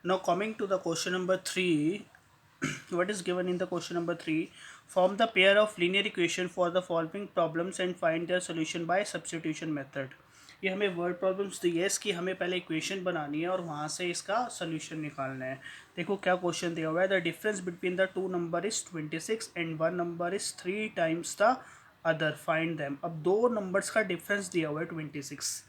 Now coming to the question number 3, what is given in the question number 3? Form the pair of linear equation for the following problems and find their solution by substitution method. ये हमें word problems दी है, इसकी हमें पहले equation बनानी है और वहाँ से इसका सोल्यूशन निकालना है। देखो क्या क्वेश्चन दिया हुआ है, the difference between the two number is 26 and one number is 3 times the other, find them. अब दो नंबर्स का डिफरेंस दिया हुआ है 26।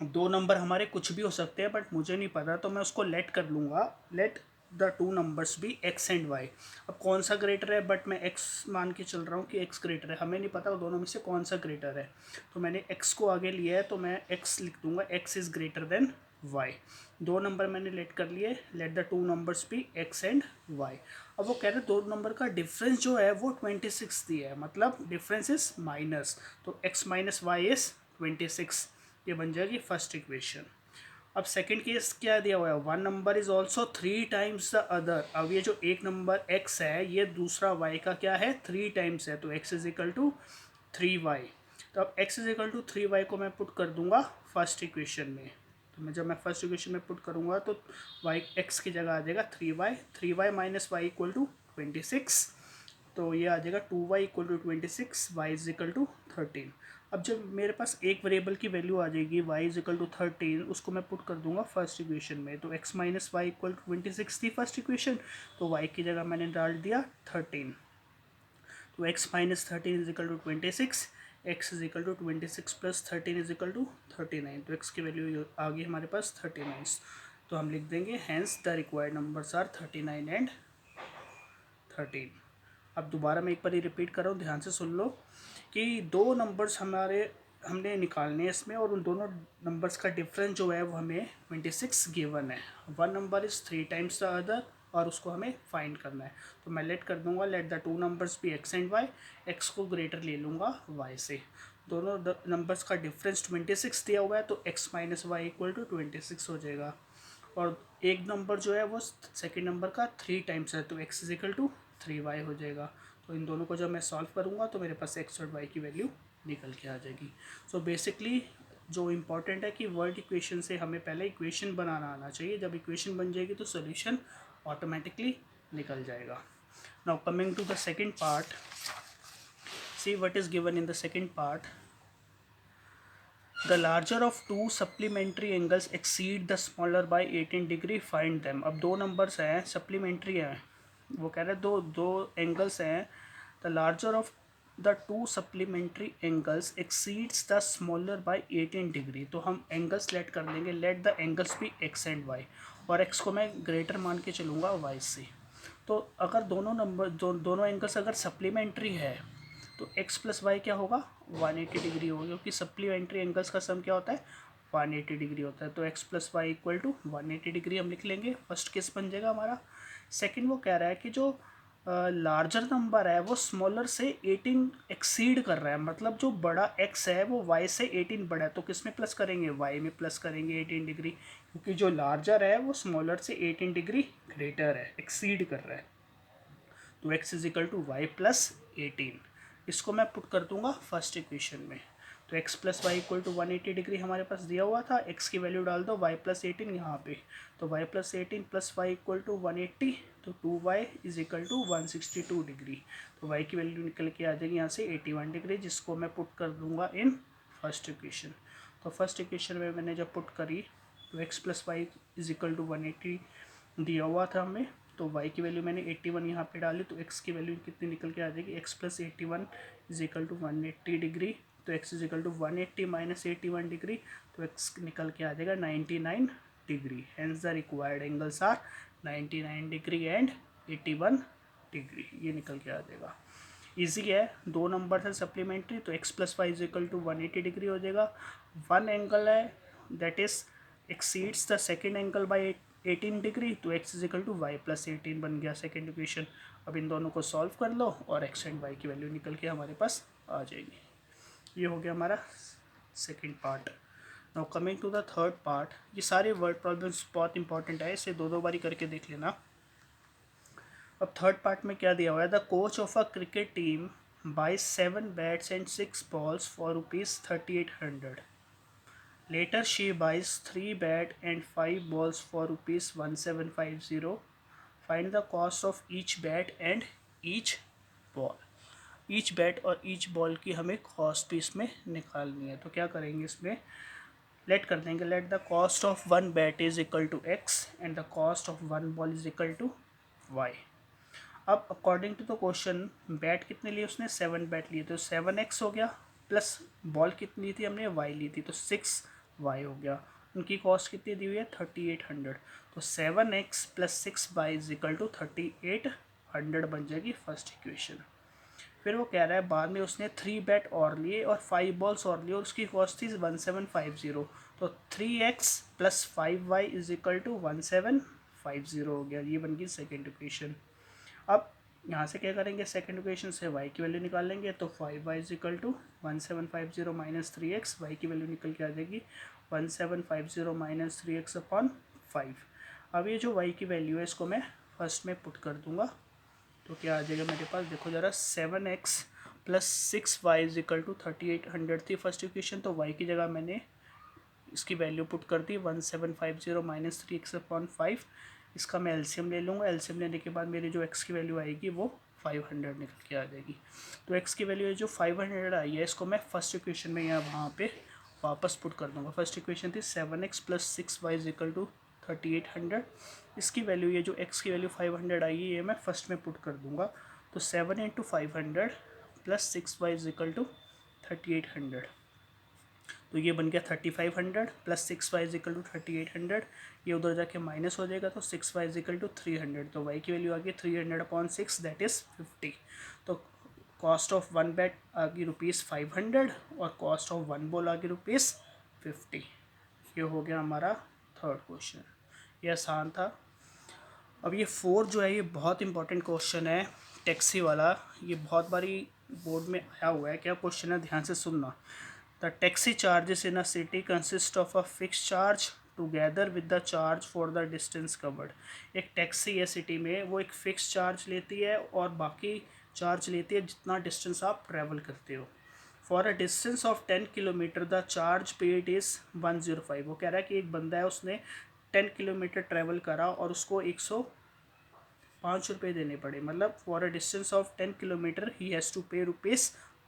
दो नंबर हमारे कुछ भी हो सकते हैं बट मुझे नहीं पता, तो मैं उसको लेट कर लूँगा, let the two numbers be X and Y. अब कौन सा ग्रेटर है, बट मैं एक्स मान के चल रहा हूँ कि एक्स ग्रेटर है, हमें नहीं पता वो दोनों में से कौन सा ग्रेटर है। तो मैंने एक्स को आगे लिया है तो मैं एक्स लिख दूंगा, X is greater than Y. दो नंबर मैंने लेट कर लिए, let the two numbers be X and Y. अब वो कह रहे हैं दो नंबर का डिफरेंस जो है वो 26 दिया है, मतलब डिफरेंस इज माइनस, तो एक्स माइनस वाई इज 26। ये बन जाएगी फर्स्ट इक्वेशन। अब सेकंड केस क्या दिया हुआ है, one number is also 3 times the other. अब ये जो एक नंबर x है ये दूसरा y का क्या है, 3 टाइम्स है, तो x is equal to 3y। तो अब x is equal to 3y को मैं पुट कर दूंगा फर्स्ट इक्वेशन में। तो मैं जब मैं फर्स्ट इक्वेशन में पुट करूंगा तो y x की जगह आ जाएगा 3y minus Y equal to 26। तो ये आ जाएगा 2y equal to 26, Y is equal to 13। अब जब मेरे पास एक वेरिएबल की वैल्यू आ जाएगी y इज इक्वल टू 13, उसको मैं पुट कर दूंगा फर्स्ट इक्वेशन में। तो x minus Y equal to 26 थी फर्स्ट इक्वेशन, तो y की जगह मैंने डाल दिया 13। तो x minus 13 is equal to 26, x is equal to 26 plus 13 is equal to 39। तो x की वैल्यू आ गई हमारे पास 39। तो हम लिख देंगे hence the required numbers are 39 and 13। अब दोबारा मैं एक बार रिपीट कर रहा हूँ, ध्यान से सुन लो कि दो नंबर्स हमने निकालने हैं इसमें, और उन दोनों नंबर्स का डिफरेंस जो है वो हमें 26 गिवन है। One number is 3 times the other और उसको हमें फाइंड करना है। तो मैं लेट कर दूंगा, लेट द टू नंबर्स भी एक्स एंड वाई, एक्स को ग्रेटर ले लूँगा वाई से। दोनों नंबर्स का डिफरेंस 26 दिया हुआ है, तो X minus Y equal to 26 हो जाएगा। और एक नंबर जो है वो सेकेंड नंबर का 3 टाइम्स है, तो x is equal to 3y हो जाएगा। तो इन दोनों को जब मैं सॉल्व करूँगा तो मेरे पास एक्स और वाई की वैल्यू निकल के आ जाएगी। सो बेसिकली जो इम्पॉर्टेंट है कि वर्ड इक्वेशन से हमें पहले इक्वेशन बनाना आना चाहिए, जब इक्वेशन बन जाएगी तो सोल्यूशन ऑटोमेटिकली निकल जाएगा। Now coming to the second part, see what is given in the second part. The larger of two supplementary angles exceed the smaller by 18 degree, find them। अब दो नंबर्स हैं supplementary हैं, वो कह रहे हैं दो दो एंगल्स हैं। The larger of the two supplementary angles exceeds the smaller by 18 degree. तो हम एंगल्स लेट कर लेंगे, लेट द एंगल्स भी एक्स एंड वाई, और एक्स को मैं ग्रेटर मान के चलूँगा वाई से। तो अगर दोनों नंबर दोनों एंगल्स अगर सप्लीमेंट्री है तो x प्लस वाई क्या होगा, 180 डिग्री होगा, क्योंकि सप्लीमेंट्री एंगल्स का सम क्या होता है, 180 डिग्री होता है। तो x plus y equal to 180 degree हम लिख लेंगे, फर्स्ट केस बन जाएगा हमारा। सेकंड वो कह रहा है कि जो लार्जर नंबर है वो स्मॉलर से 18 एक्सीड कर रहा है, मतलब जो बड़ा x है वो y से 18 बड़ा है, तो किस में प्लस करेंगे, y में प्लस करेंगे 18 डिग्री, क्योंकि जो लार्जर है वो स्मॉलर से 18 डिग्री ग्रेटर है, एक्सीड कर रहा है। तो x is equal to y plus 18, इसको मैं पुट कर दूंगा फर्स्ट इक्वेशन में। तो x plus y equal to 180 degree हमारे पास दिया हुआ था, x की वैल्यू डाल दो y प्लस 18 यहाँ पे। तो y plus 18 plus y equal to 180, तो 2y is equal to 162 degree. तो y की वैल्यू निकल के आ जाएगी यहाँ से 81 डिग्री, जिसको मैं पुट कर दूंगा इन फर्स्ट इक्वेशन। तो फर्स्ट इक्वेशन में मैंने जब पुट करी तो x plus y is equal to 180 दिया हुआ था हमें, तो y की वैल्यू मैंने 81 यहाँ पे डाली, तो x की वैल्यू कितनी निकल के आ जाएगी, x plus 81 is equal to 180 degree. तो x is equal to 180 minus 81 degree, तो x निकल के आ जाएगा 99 degree. Hence the required angles are 99 degree and 81 degree, ये निकल के आ जाएगा। ईजी है, दो नंबर है सप्लीमेंट्री, तो x plus y is equal to 180 degree हो जाएगा। वन एंगल है that is exceeds the second angle by 18 degree, तो x is equal to y plus 18 बन गया सेकेंड इक्वेशन। अब इन दोनों को सॉल्व कर लो और x एंड y की वैल्यू निकल के हमारे पास आ जाएगी। ये हो गया हमारा second part. Now coming to the third part, ये सारे वर्ड प्रॉब्लम्स बहुत इंपॉर्टेंट है, इसे दो दो बारी करके देख लेना। अब थर्ड पार्ट में क्या दिया हुआ है, the coach of a cricket team by 7 bats and 6 balls for rupees 3800। Later she buys 3 bat and 5 balls for ₹1750. Find the cost of each bat and each ball. Each bat और each ball की हमें cost भी इसमें निकालनी है. तो क्या करेंगे, इसमें लेट कर देंगे. Let the cost of one bat is equal to x and the cost of one ball is equal to y. अब according to the question bat कितने लिए उसने 7 बैट लिए, तो 7x हो गया, प्लस बॉल कितनी ली थी हमने, y ली थी, तो 6y हो गया. उनकी कॉस्ट कितनी दी हुई है, 3800. तो 7x plus 6y is equal to 3800 बन जाएगी फर्स्ट इक्वेशन. फिर वो कह रहा है बाद में उसने 3 बैट और लिए और 5 बॉल्स और लिए और उसकी कॉस्ट थी 1750. तो 3x plus 5y is equal to 1750 हो गया. ये बन गई सेकेंड इक्वेशन. अब यहाँ से क्या करेंगे, सेकेंड इक्वेशन से y की वैल्यू निकाल लेंगे. तो 5y is equal to 1750 minus 3x, y की वैल्यू निकल के आ जाएगी 1750 माइनस 3x अपॉन 5. अब ये जो y की वैल्यू है इसको मैं फर्स्ट में पुट कर दूंगा. तो क्या आ जाएगा मेरे पास, देखो ज़रा, 7x plus 6y is equal to 3800 थी फर्स्ट इक्वेशन. तो y की जगह मैंने इसकी वैल्यू पुट कर दी 1750 माइनस 3x अपॉन 5. इसका मैं एलसीएम ले लूँगा. एलसीएम लेने के बाद मेरी जो x की वैल्यू आएगी वो 500 निकल के आ जाएगी. तो x की वैल्यू जो 500 आई है इसको मैं फर्स्ट इक्वेशन में यहाँ वहाँ पे वापस पुट कर दूँगा. फर्स्ट इक्वेशन थी 7x plus 6y is equal to 3800. इसकी वैल्यू ये जो x की वैल्यू 500 आई है ये मैं फर्स्ट में पुट कर दूँगा. तो 7 into 500 plus 6y is equal to 3800. तो ये बन गया 3500 plus 6y is equal to 3800. ये उधर जाके माइनस हो जाएगा तो 6y इज इक्वल टू 300. तो y की वैल्यू आ गई 300 अपॉन 6 दैट इज़ 50. तो कॉस्ट ऑफ वन बैट आ गई ₹500 और कॉस्ट ऑफ वन बॉल आ गई ₹50. ये हो गया हमारा थर्ड क्वेश्चन. ये आसान था. अब ये 4 जो है ये बहुत इंपॉर्टेंट क्वेश्चन है, टैक्सी वाला. ये बहुत बारी बोर्ड में आया हुआ है. क्या क्वेश्चन है, ध्यान से सुनना. The taxi charges in a city consist of a fix charge together with the charge for the distance covered. एक टैक्सी है सिटी में, वो एक फ़िक्स चार्ज लेती है और बाकी चार्ज लेती है जितना डिस्टेंस आप ट्रैवल करते हो. For a distance of 10 kilometre the charge paid is 105. वो कह रहा है कि एक बंदा है, उसने 10 किलोमीटर ट्रैवल करा और उसको 105 रुपये देने पड़े. मतलब for a distance of 10 kilometre he has to pay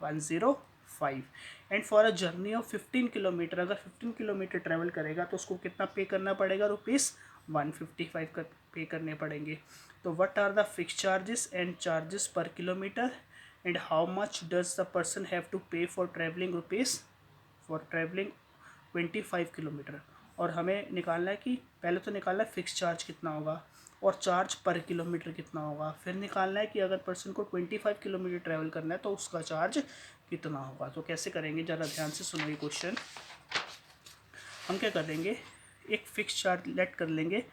₹105. And for a journey of 15 kilometre, अगर 15 किलोमीटर ट्रैवल करेगा तो उसको कितना पे करना पड़ेगा, ₹155 का पे करने पड़ेंगे. तो what are the fix charges and charges per kilometre and how much does the person have to pay for travelling for travelling 25 kilometre. और हमें निकालना है कि पहले तो निकालना है फिक्स चार्ज कितना होगा और चार्ज पर किलोमीटर कितना होगा. फिर निकालना है कि अगर पर्सन को 25 किलोमीटर ट्रैवल करना है तो उसका चार्ज कितना होगा. तो कैसे करेंगे, ज़रा ध्यान से सुनो ये क्वेश्चन. हम क्या कर देंगे, एक फिक्स चार्ज लेट कर लेंगे.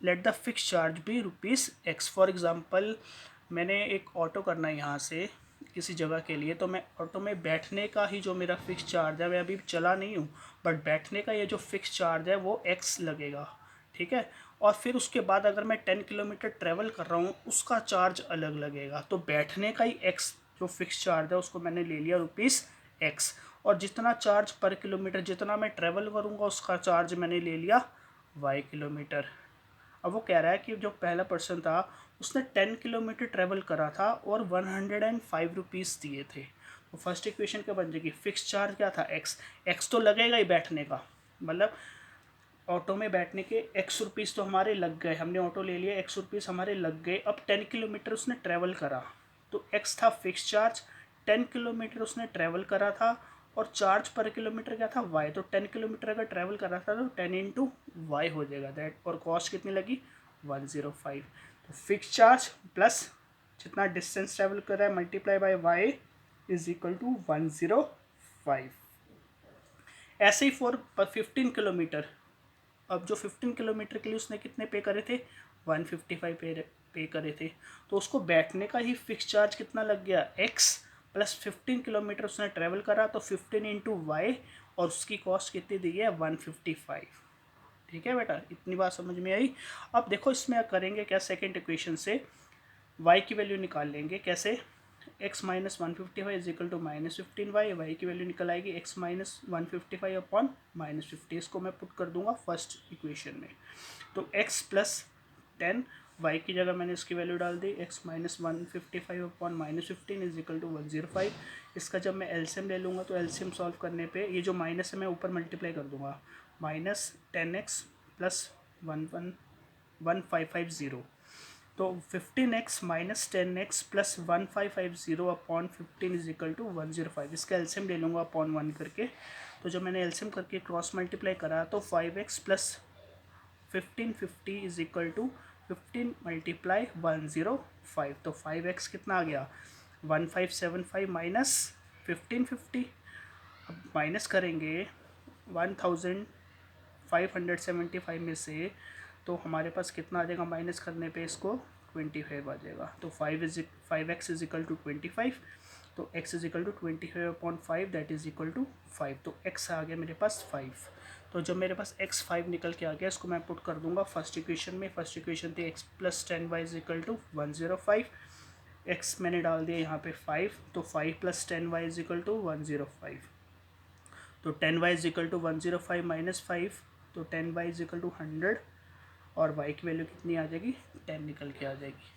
Let the fix charge be ₹x. For example मैंने एक ऑटो करना है यहाँ से किसी जगह के लिए, तो मैं ऑटो में बैठने का ही जो मेरा फिक्स चार्ज है, मैं अभी चला नहीं हूँ बट बैठने का ये जो फिक्स चार्ज है वो x लगेगा. ठीक है. और फिर उसके बाद अगर मैं 10 किलोमीटर ट्रैवल कर रहा हूँ उसका चार्ज अलग लगेगा. तो बैठने का ही x जो फिक्स चार्ज है उसको मैंने ले लिया ₹x. और जितना चार्ज पर किलोमीटर जितना मैं ट्रैवल करूँगा उसका चार्ज मैंने ले लिया y किलोमीटर. अब वो कह रहा है कि जो पहला पर्सन था उसने 10 किलोमीटर ट्रैवल करा था और 105 रुपीज़ दिए थे. तो फर्स्ट इक्वेशन क्या बन जाएगी, फिक्स चार्ज क्या था, x तो लगेगा ही बैठने का. मतलब ऑटो में बैठने के x रुपीज़ तो हमारे लग गए, हमने ऑटो ले लिया, x रुपीज़ हमारे लग गए. अब 10 किलोमीटर उसने ट्रैवल करा तो x था फिक्स चार्ज. 10 किलोमीटर उसने ट्रैवल करा था और चार्ज पर किलोमीटर क्या था, y. तो 10 किलोमीटर अगर ट्रैवल करा था तो 10 इंटू वाई हो जाएगा दैट. और कॉस्ट कितनी लगी, 105. तो फिक्स चार्ज प्लस जितना डिस्टेंस ट्रैवल कर रहा है multiply by y is equal to 105. ऐसे ही फॉर 15 किलोमीटर. अब जो 15 किलोमीटर के लिए उसने कितने पे करे थे, 155 पे करे थे. तो उसको बैठने का ही फिक्स चार्ज कितना लग गया, x प्लस 15 किलोमीटर उसने ट्रैवल करा तो 15 इंटू वाई और उसकी कॉस्ट कितनी दी है, 155. ठीक है बेटा, इतनी बात समझ में आई. अब देखो इसमें करेंगे क्या, सेकेंड इक्वेशन से y की वैल्यू निकाल लेंगे. कैसे, x minus 155 is equal to minus 15y, y की वैल्यू निकल आएगी x माइनस 155 अपॉन माइनस 50। इसको मैं पुट कर दूंगा फर्स्ट इक्वेशन में। तो x प्लस 10, y की जगह मैंने इसकी वैल्यू डाल दी x minus 155 upon minus 15 is equal to 105। इसका जब मैं एलसीएम ले लूँगा तो एलसीएम सॉल्व करने पे ये जो माइनस है मैं ऊपर मल्टीप्लाई कर दूंगा, माइनस 10x प्लस 1550, तो 15x minus 10x plus 1550 upon 15 is equal to 105। इसका एलसीएम ले लूँगा अपॉन 1 करके। तो जब मैंने एलसीएम करके क्रॉस मल्टीप्लाई करा तो 5x plus 1550 is equal to 15 multiply 105। तो 5x कितना आ गया 1575 माइनस 1550। अब माइनस करेंगे 1575 में से, तो हमारे पास कितना आ जाएगा माइनस करने पे इसको 25 आ जाएगा। तो 5x इज इक्वल टू 25, तो x is equal to 25 upon 5 that is equal to 5। तो x आ गया मेरे पास 5। तो जब मेरे पास x 5 निकल के आ गया, इसको मैं पुट कर दूंगा फर्स्ट इक्वेशन में। फर्स्ट इक्वेशन थी x plus 10y is equal to 105, x मैंने डाल दिया यहाँ पे 5, तो 5 plus 10y is equal to 105। तो 10y is equal to 105 minus 5, तो 10y इज इक्वल टू 100 और y की वैल्यू कितनी आ जाएगी 10 निकल के आ जाएगी।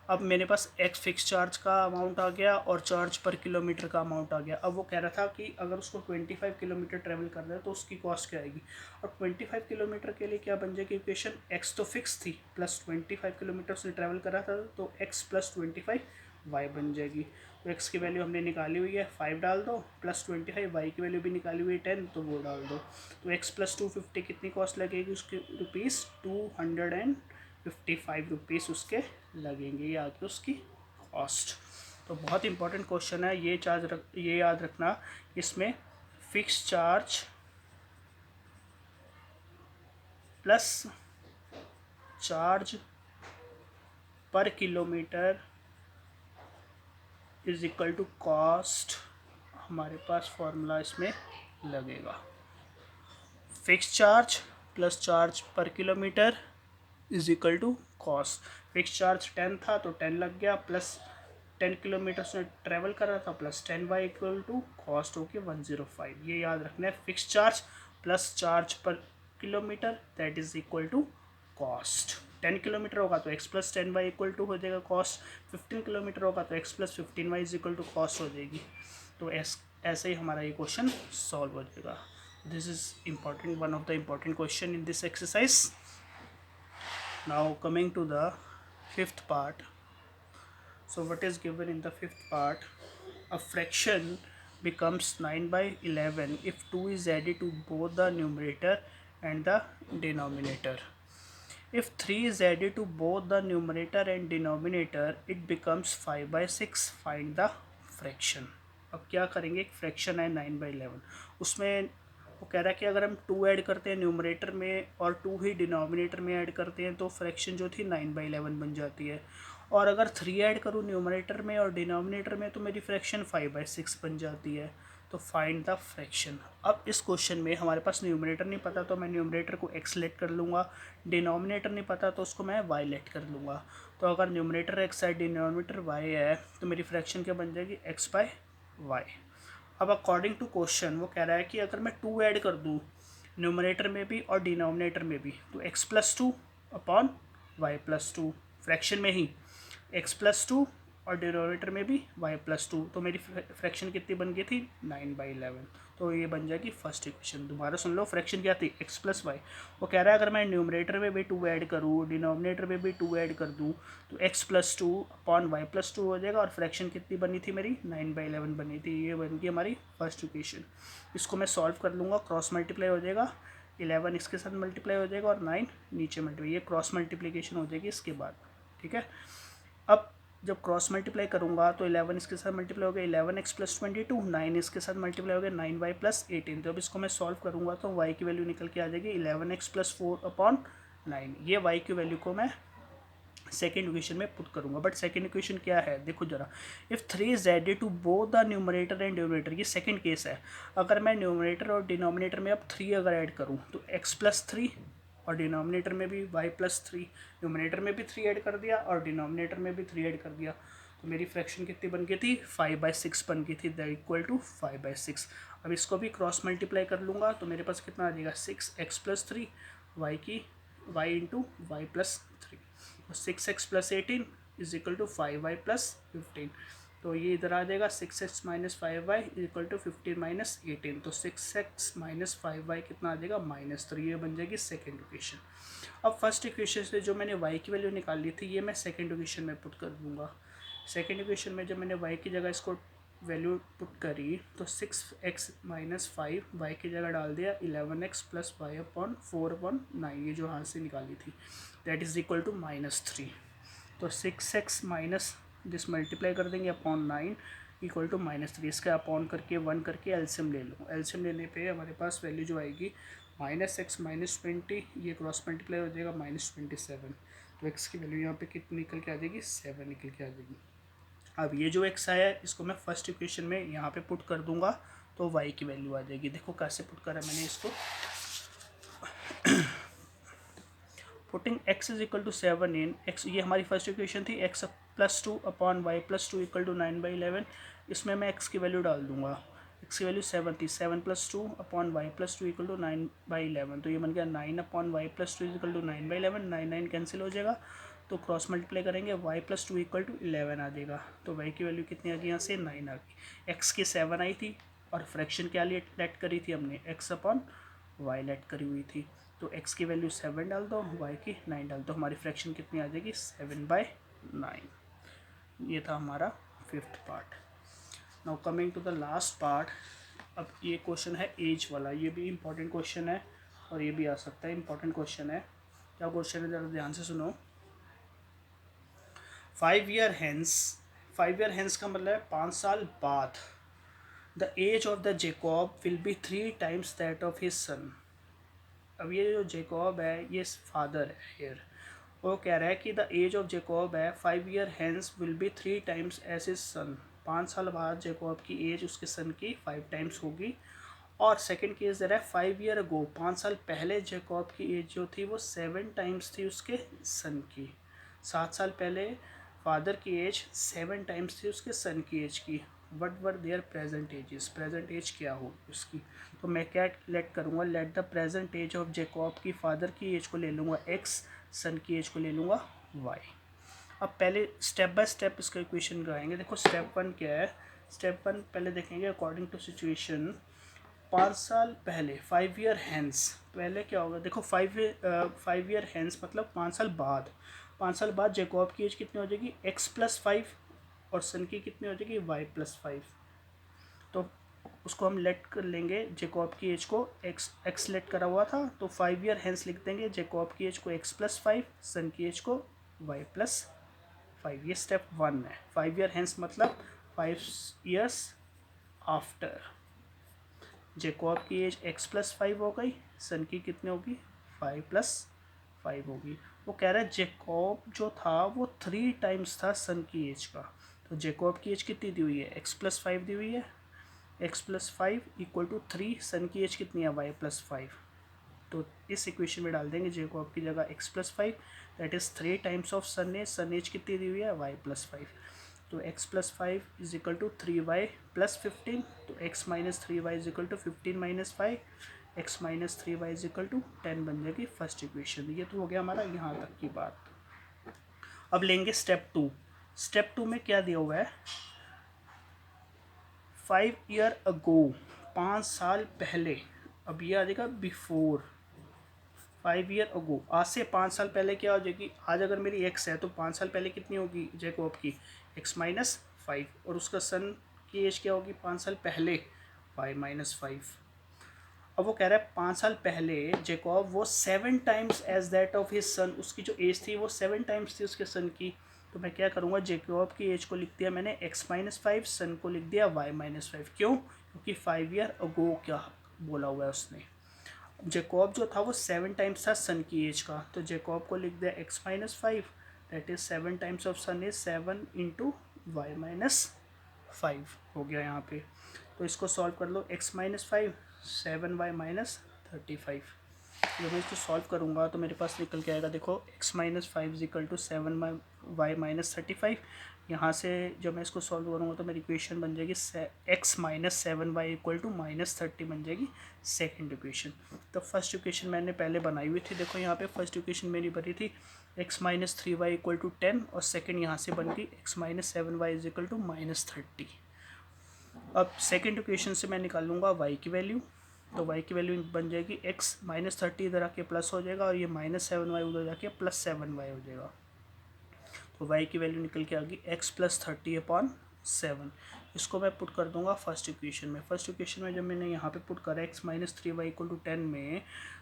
अब मेरे पास x फिक्स चार्ज का अमाउंट आ गया और चार्ज पर किलोमीटर का अमाउंट आ गया। अब वो कह रहा था कि अगर उसको 25 किलोमीटर ट्रैवल करना है तो उसकी कॉस्ट क्या आएगी। और 25 किलोमीटर के लिए क्या बन जाएगी इक्वेशन, x तो फिक्स थी प्लस 25 किलोमीटर उसने ट्रैवल करा था, तो x प्लस 25 y बन जाएगी। तो x की वैल्यू हमने निकाली हुई है 5 डाल दो, प्लस 25, y की वैल्यू भी निकाली हुई है 10, तो वो डाल दो। तो x प्लस 250 कितनी कॉस्ट लगेगी उसकी, रुपीज़ 255 रुपीज़ उसके लगेंगे, ये आगे उसकी कॉस्ट। तो बहुत इंपॉर्टेंट क्वेश्चन है ये, ये याद रखना, इसमें fix charge plus charge per kilometre is equal to cost, हमारे पास फॉर्मूला इसमें लगेगा। Fix charge plus charge per kilometre is equal to cost. Fix charge 10 था तो 10 लग गया, प्लस 10 किलोमीटर से ट्रैवल कर रहा था, plus 10y equal to cost होके 105। ये याद रखना है, fix charge plus charge per kilometre that is equal to cost. 10 kilometre होगा तो x plus 10y equal to हो जाएगा कॉस्ट, 15 किलोमीटर होगा तो x plus 15y is equal to cost हो जाएगी। तो ऐसे ही हमारा ये क्वेश्चन सॉल्व हो जाएगा। This is important, one of the important question in this exercise. Now coming to the fifth part. So what is given in the fifth part? A fraction becomes 9 by 11 if 2 is added to both the numerator and the denominator. If 3 is added to both the numerator and denominator, it becomes 5 by 6. Find the fraction. अब क्या करेंगे, एक fraction है 9 by 11, उसमें वो कह रहा है कि अगर हम 2 ऐड करते हैं न्यूमरेटर में और 2 ही डिनोमिनेटर में ऐड करते हैं तो फ्रैक्शन जो थी 9 by 11 बन जाती है। और अगर 3 ऐड करूँ न्यूमरेटर में और डिनोमिनेटर में तो मेरी फ्रैक्शन 5 by 6 बन जाती है। तो फाइंड द फ्रैक्शन। अब इस क्वेश्चन में हमारे पास न्यूमरेटर नहीं पता तो मैं न्यूमरेटर को x लेट कर लूँगा, डिनोमिनेटर नहीं पता तो उसको मैं y लेट कर लूँगा। तो अगर न्यूमरेटर x है डिनोमिनेटर y है तो मेरी फ्रैक्शन क्या बन जाएगी, x by y। अब अकॉर्डिंग टू क्वेश्चन वो कह रहा है कि अगर मैं 2 ऐड कर दूँ न्यूमरेटर में भी और डिनोमिनेटर में भी तो x plus 2 upon y plus 2, fraction में ही x प्लस 2 और डिनोमिनेटर में भी y प्लस 2, तो मेरी फ्रैक्शन कितनी बन गई थी 9 by 11। तो ये बन जाएगी फर्स्ट इक्वेशन। दोबारा सुन लो, फ्रैक्शन क्या थी x प्लस वाई। वो कह रहा है अगर मैं न्यूमरेटर में भी 2 ऐड करूँ डिनोमिनेटर में भी 2 ऐड कर दूँ तो x plus 2 upon y plus 2 हो जाएगा और फ्रैक्शन कितनी बनी थी मेरी 9 by 11 बनी थी। ये बन गई हमारी फर्स्ट इक्वेशन। इसको मैं सॉल्व कर लूँगा, क्रॉस मल्टीप्लाई हो जाएगा, 11 इसके साथ मल्टीप्लाई हो जाएगा और 9 नीचे मल्टीप्लाई, ये क्रॉस मल्टीप्लिकेशन हो जाएगी इसके बाद। ठीक है, अब जब क्रॉस मल्टीप्लाई करूँगा तो 11 इसके साथ मल्टीप्लाई हो गया 11x प्लस 22, 9 इसके साथ मल्टीप्लाई हो गया 9y प्लस 18। तो अब इसको मैं सॉल्व करूँगा तो y की वैल्यू निकल के आ जाएगी 11x प्लस 4 अपॉन 9। ये y की वैल्यू को मैं सेकेंड इक्वेशन में पुट करूँगा। बट सेकेंड इक्वेशन क्या है देखो जरा, if 3 is added to both the numerator and denominator, ये सेकेंड केस है। अगर मैं न्यूमरेटर और डिनोमिनेटर में अब 3 अगर ऐड करूँ तो x प्लस 3 और डिनोमिनेटर में भी y प्लस 3, न्यूमरेटर में भी 3 ऐड कर दिया और डिनोमिनेटर में भी 3 ऐड कर दिया। तो मेरी फ्रैक्शन कितनी बन गई थी, 5/6 बन गई थी, दैट इक्वल टू 5/6। अब इसको भी क्रॉस मल्टीप्लाई कर लूँगा तो मेरे पास कितना आ जाएगा, 6x+3 y इंटू y+3, तो 6x+18 is equal to 5y+15। तो ये इधर आ जाएगा 6x - 5y is equal to 15 - 18, तो 6x - 5y कितना आ जाएगा, -3। ये बन जाएगी सेकेंड इक्वेशन। अब फर्स्ट इक्वेशन से जो मैंने y की वैल्यू निकाल ली थी ये मैं सेकेंड इक्वेशन में पुट कर दूंगा। सेकेंड इक्वेशन में जब मैंने y की जगह इसको वैल्यू पुट करी तो 6x - 5 y की जगह डाल दिया 11x + y/4/9, ये जो यहाँ से निकाली थी, दैट इज़ इक्वल टू -3। तो 6x माइनस दिस मल्टीप्लाई कर देंगे अपॉन 9 इक्वल टू -3। इसका अपॉन करके 1 करके एलसीएम ले लो। एलसीएम लेने पे हमारे पास वैल्यू जो आएगी -x - 20, ये क्रॉस मल्टीप्लाई हो जाएगा -27। तो x की वैल्यू यहाँ पे कितनी निकल के आ जाएगी, 7 निकल के आ जाएगी। अब ये जो x आया है इसको मैं फर्स्ट इक्वेशन में यहाँ पे पुट कर दूंगा तो y की वैल्यू आ जाएगी। देखो कैसे पुट करा मैंने इसको, putting x is equal to 7 in x, ये हमारी फर्स्ट इक्वेशन थी, x +2 upon y+2 equal to 9/11। इसमें मैं x की वैल्यू डाल दूंगा, x की वैल्यू 7 थी, 7 + 2 अपॉन y+2 इक्वल टू 9/11, तो ये बन गया 9 upon y+2 equal to 9/11। 9 cancel हो जाएगा तो क्रॉस मल्टीप्लाई करेंगे, y+2 इक्वल टू 11 आ जाएगा। तो y की वैल्यू कितनी आ गई, यहाँ से 9 आ गई। x की 7 आई थी और फ्रैक्शन क्या लेट करी थी हमने, x अपॉन y लेट करी हुई थी। तो x की वैल्यू 7 डाल दो, y की 9 डाल दो, हमारी फ्रैक्शन कितनी आ जाएगी, 7/9। ये था हमारा fifth part. Now coming to the last part. अब ये क्वेश्चन है एज वाला, ये भी इम्पोर्टेंट क्वेश्चन है और ये भी आ सकता है, इम्पोर्टेंट क्वेश्चन है। क्या क्वेश्चन है ज़रा ध्यान से सुनो। 5 ईयर हैंस, 5 ईयर हैंस का मतलब है 5 साल बाद, the age of the Jacob will be 3 times that of his son. अब ये जो जेकॉब है ये फादर है हियर, वो कह रहा है कि द एज ऑफ जेकॉब है 5 year hence will be 3 times age his son. 5 साल बाद जेकॉब की एज उसके सन की 5 टाइम्स होगी। और सेकंड केस दे रहा है 5 ईयर अगो, 5 साल पहले जेकॉब की एज जो थी वो 7 टाइम्स थी उसके सन की। 7 साल पहले फादर की एज 7 टाइम्स थी उसके सन की एज की। What were their present ages, present age क्या होगी उसकी। तो मैं क्या लेट करूँगा, let the present age of Jacob की फादर की एज को ले लूँगा x, सन की एज को ले लूँगा y। अब पहले स्टेप बाय स्टेप इसका इक्वेशन लगाएंगे। देखो स्टेप 1 क्या है, स्टेप 1 पहले देखेंगे अकॉर्डिंग टू सिचुएशन। 5 साल पहले, 5 ईयर हैंस, पहले क्या होगा, देखो 5 ईयर हैंस मतलब 5 साल बाद। 5 साल बाद जेकॉब की एज कितनी हो जाएगी, x + 5 और सन की कितनी हो जाएगी, y + 5। तो उसको हम लेट कर लेंगे जेकॉब की एज को, x लेट करा हुआ था तो 5 ईयर हैंस लिख देंगे, जेकॉब की एज को x + 5, सन की एज को y + 5। ये स्टेप 1 है। 5 ईयर हैंस मतलब 5 ईयर्स आफ्टर। जेकॉब की एज x + 5 हो गई, सन की कितनी होगी, 5 + 5 होगी। वो कह रहा है जेकॉब जो था वो 3 टाइम्स था सन की एज का। तो जेकॉब की एज कितनी दी हुई है, x + 5 दी हुई है, x + 5 इक्वल टू 3, सन की एज कितनी है, y + 5। तो इस इक्वेशन में डाल देंगे जेकॉब की जगह x + 5, that is 3 times of son age कितनी दी हुई है, y + 5। तो x + 5 is equal to 3y + 15, तो x - 3y is equal to 15 - 5, x - 3y is equal to 10 बन जाएगी फर्स्ट इक्वेशन। ये तो हो गया हमारा यहाँ तक की बात। अब लेंगे स्टेप 2। स्टेप 2 में क्या दिया हुआ है, 5 ईयर अगो, 5 साल पहले। अब ये आ जाएगा बिफोर 5 ईयर अगो, आज से 5 साल पहले क्या हो जाएगी, आज अगर मेरी x है तो 5 साल पहले कितनी होगी जेकॉब की, x - 5, और उसका सन की एज क्या होगी 5 साल पहले, y - 5। अब वो कह रहा है 5 साल पहले जेकॉब वो 7 times age that of his son, उसकी जो एज थी वो 7 टाइम्स थी उसके सन की। तो मैं क्या करूँगा, जेकॉब की एज को लिख दिया मैंने x - 5, सन को लिख दिया y - 5। क्यों, क्योंकि 5 ईयर अगो क्या बोला हुआ है उसने। जेकॉब जो था वो 7 टाइम्स था सन की एज का, तो जेकॉब को लिख दिया x - 5, that is 7 times of son is 7 into y - 5 हो गया यहाँ पे। तो इसको सॉल्व कर लो, x - 5, 7y - 35। जब मैं इसको सॉल्व करूँगा तो मेरे पास निकल के आएगा, देखो x minus 5 is equal to 7 y minus 35। यहाँ से जब मैं इसको सॉल्व करूँगा तो मेरी इक्वेशन बन जाएगी x minus 7 y equal to minus 30 बन जाएगी सेकेंड इक्वेशन। तो फर्स्ट इक्वेशन मैंने पहले बनाई हुई थी, देखो यहाँ पे फर्स्ट इक्वेशन मेरी बनी थी x minus 3y equal to 10 और सेकेंड यहाँ से बन गई x minus 7y is equal to minus 30। अब सेकेंड इक्वेशन से मैं निकाल लूँगा y की वैल्यू, तो y की वैल्यू बन जाएगी x माइनस 30 इधर आके प्लस हो जाएगा और ये माइनस 7y उधर जाके प्लस 7y हो जाएगा। तो y की वैल्यू निकल के आ गई x प्लस 30/7। इसको मैं पुट कर दूंगा फर्स्ट इक्वेशन में। फर्स्ट इक्वेशन में जब मैंने यहाँ पे पुट करा x minus 3y equal to 10 में,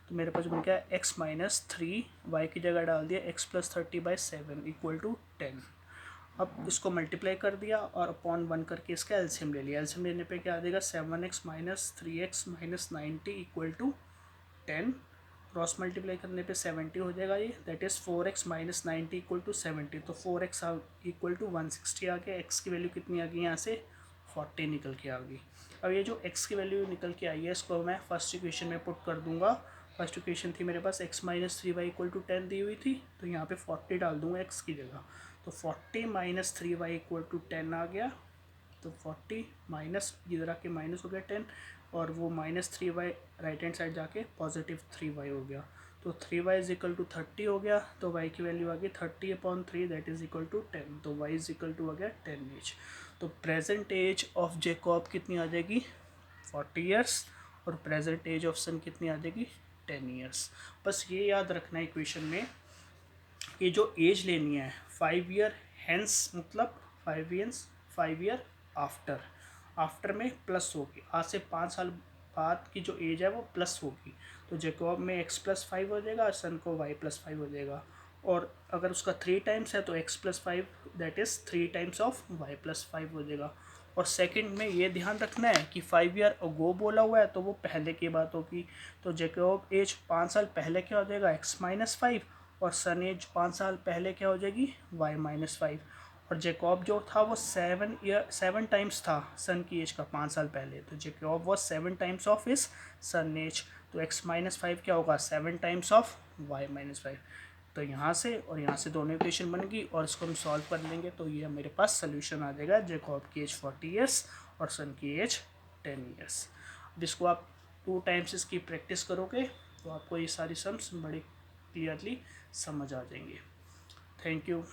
तो मेरे पास बन गया x माइनस 3y की जगह डाल दिया x प्लस 30/7 इक्वल टू 10। अब इसको मल्टीप्लाई कर दिया और अपॉन 1 करके इसका एलसीएम ले लिया। एलसीएम लेने पे क्या आ जाएगा, 7x minus 3x minus 90 equal to 10। Cross multiply करने पे 70 हो जाएगा ये, that is 4x minus 90 equal to 70। तो 4x इक्वल टू 160 आ गया। x की वैल्यू कितनी आ गई यहाँ से, 40 निकल के आ गई। अब ये जो x की वैल्यू निकल के आई है इसको मैं फर्स्ट इक्वेशन में पुट कर दूंगा। फर्स्ट इक्वेशन थी मेरे पास x minus 3y equal to 10 दी हुई थी, तो यहाँ पे 40 डाल दूंगा x की जगह। तो 40 माइनस 3y इक्वल टू 10 आ गया। तो 40 माइनस इधर आके माइनस हो गया 10 और वो minus 3y right hand side जाके पॉजिटिव 3y हो गया। तो 3y इज इक्वल टू 30 हो गया। तो y की वैल्यू आ गई 30/3 दैट इज इक्वल टू 10। तो y इज इक्वल टू आ गया 10 एज। तो प्रेजेंट एज ऑफ जेकॉब कितनी आ जाएगी, 40 ईयर्स, और प्रेजेंट एज ऑफ सन कितनी आ जाएगी, 10 ईयर्स। बस ये याद रखना है इक्वेशन में कि जो एज लेनी है 5 ईयर हेंस, मतलब 5 ईयर आफ्टर, आफ्टर में प्लस होगी, आज से 5 साल बाद की जो एज है वो प्लस होगी। तो जेकॉब में x प्लस 5 हो जाएगा और सन को y प्लस 5 हो जाएगा। और अगर उसका 3 टाइम्स है तो x plus 5 that is 3 times of y plus 5 हो जाएगा। और सेकंड में ये ध्यान रखना है कि 5 ईयर अगो बोला हुआ है तो वो पहले की बात होगी। तो जेकॉब एज 5 साल पहले क्या हो जाएगा, x माइनस 5, और सन एज 5 साल पहले क्या हो जाएगी, y माइनस 5। और जेकॉब जो था वो 7 टाइम्स था सन की एज का 5 साल पहले, तो जेकॉब वॉज 7 टाइम्स ऑफ इस सन एज। तो x माइनस 5 क्या होगा, 7 टाइम्स ऑफ y माइनस 5। तो यहाँ से और यहाँ से दोनों इक्वेशन बन गई और इसको हम सॉल्व कर लेंगे तो ये मेरे पास सोल्यूशन आ जाएगा, जेकॉब की एज 40 ईयर्स और सन की एज 10 ईयर्स। जिसको आप 2 टाइम्स इसकी प्रैक्टिस करोगे तो आपको ये सारी सम्स बड़ी क्लियरली समझ आ जाएंगे। Thank you.